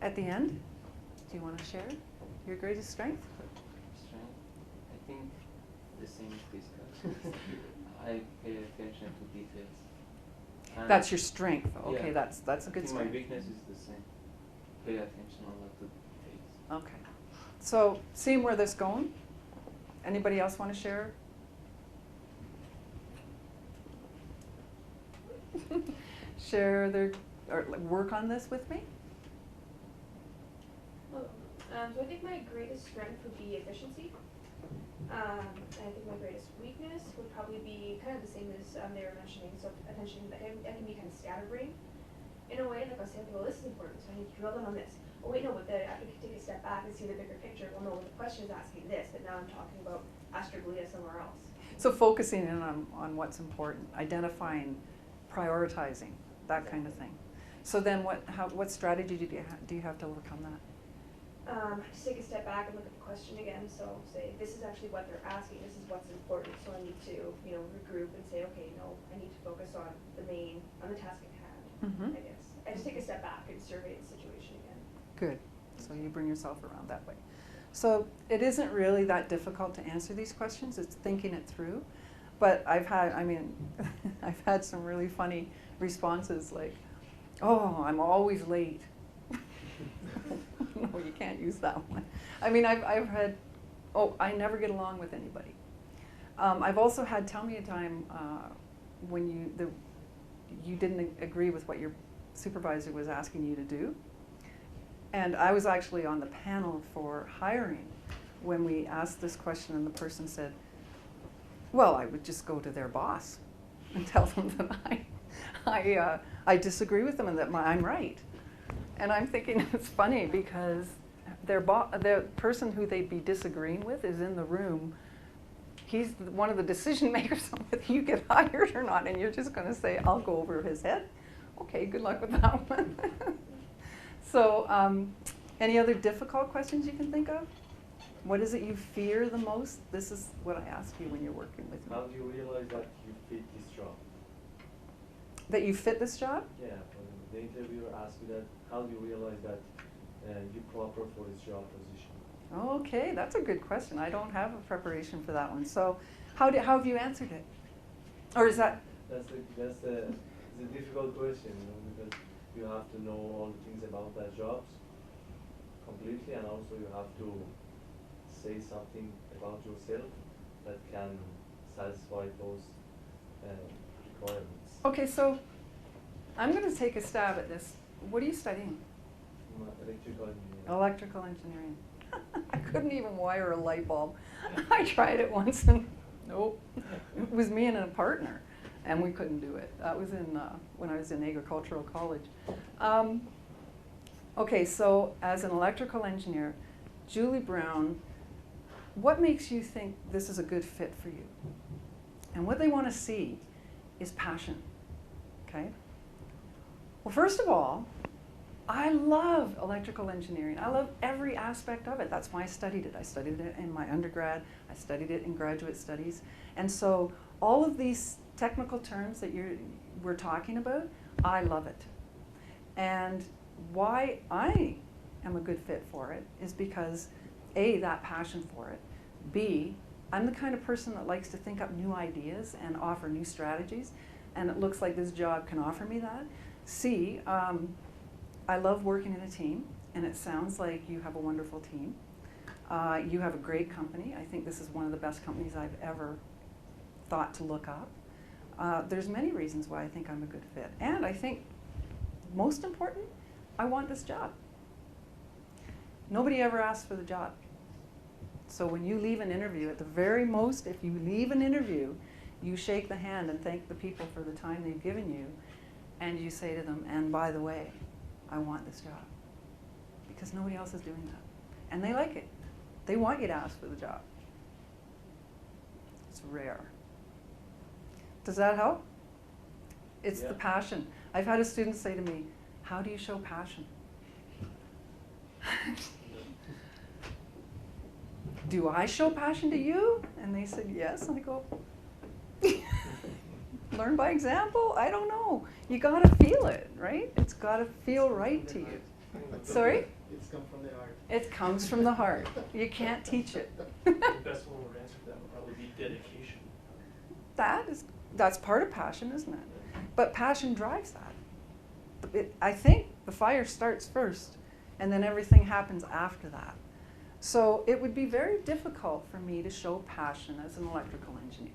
at the end, do you want to share your greatest strength? Strength? I think the same as Priska. I pay attention to details. And That's your strength. Okay, yeah, that's a I good think strength. my weakness is the same. Pay attention a lot to details. Okay. So, seeing where this is going, anybody else want to share? Share their, or like, work on this with me? Well, so I think my greatest strength would be efficiency. I think my greatest weakness would probably be kind of the same as they were mentioning, so attention, I can be kind of scatterbrained in a way, like I'll say, okay, well this is important, so I need to drill down on this. Oh wait, no, but then I have to take a step back and see the bigger picture. Well no, the question is asking this, but now I'm talking about astroglia somewhere else. So focusing in on what's important, identifying, prioritizing, that kind of thing. So then what strategy do you have to overcome that? Just take a step back and look at the question again. So say, this is actually what they're asking, this is what's important, so I need to, regroup and say, okay, no, I need to focus on the task at hand, I guess. I just take a step back and survey the situation again. Good. So you bring yourself around that way. So it isn't really that difficult to answer these questions, it's thinking it through. But I've had some really funny responses like, oh, I'm always late. No, you can't use that one. I mean, I've had, oh, I never get along with anybody. I've also had, tell me a time when you didn't agree with what your supervisor was asking you to do. And I was actually on the panel for hiring when we asked this question and the person said, well, I would just go to their boss and tell them that I disagree with them and that I'm right. And I'm thinking it's funny because the person who they'd be disagreeing with is in the room. He's one of the decision makers on whether you get hired or not, and you're just going to say, I'll go over his head. Okay, good luck with that one. So, any other difficult questions you can think of? What is it you fear the most? This is what I ask you when you're working with me. How do you realize that you fit this job? That you fit this job? Yeah, when the interviewer asks you that, how do you realize that you're proper for this job position? Okay, that's a good question. I don't have a preparation for that one. So, how have you answered it? Or is that? That's the difficult question, because you have to know all the things about that job completely, and also you have to say something about yourself that can satisfy those requirements. Okay, so I'm going to take a stab at this. What are you studying? Electrical engineering. Electrical engineering. I couldn't even wire a light bulb. I tried it once and nope. It was me and a partner and we couldn't do it. That was when I was in agricultural college. Okay, so as an electrical engineer, Julie Brown, what makes you think this is a good fit for you? And what they want to see is passion, okay? Well, first of all, I love electrical engineering. I love every aspect of it. That's why I studied it. I studied it in my undergrad. I studied it in graduate studies. And so all of these technical terms that we're talking about, I love it. And why I am a good fit for it is because A, that passion for it. B, I'm the kind of person that likes to think up new ideas and offer new strategies. And it looks like this job can offer me that. C, I love working in a team, and it sounds like you have a wonderful team. You have a great company. I think this is one of the best companies I've ever thought to look up. There's many reasons why I think I'm a good fit. And I think, most important, I want this job. Nobody ever asks for the job. So when you leave an interview, at the very most, if you leave an interview, you shake the hand and thank the people for the time they've given you, and you say to them, and by the way, I want this job. Because nobody else is doing that. And they like it. They want you to ask for the job. It's rare. Does that help? It's the passion. I've had a student say to me, how do you show passion? Do I show passion to you? And they said, yes. And I go, learn by example? I don't know. You gotta feel it, right? It's gotta feel right to you. Sorry? It's come from the heart. It comes from the heart. You can't teach it. The best one word answer to that would probably be dedication. That's part of passion, isn't it? But passion drives that. I think the fire starts first, and then everything happens after that. So it would be very difficult for me to show passion as an electrical engineer.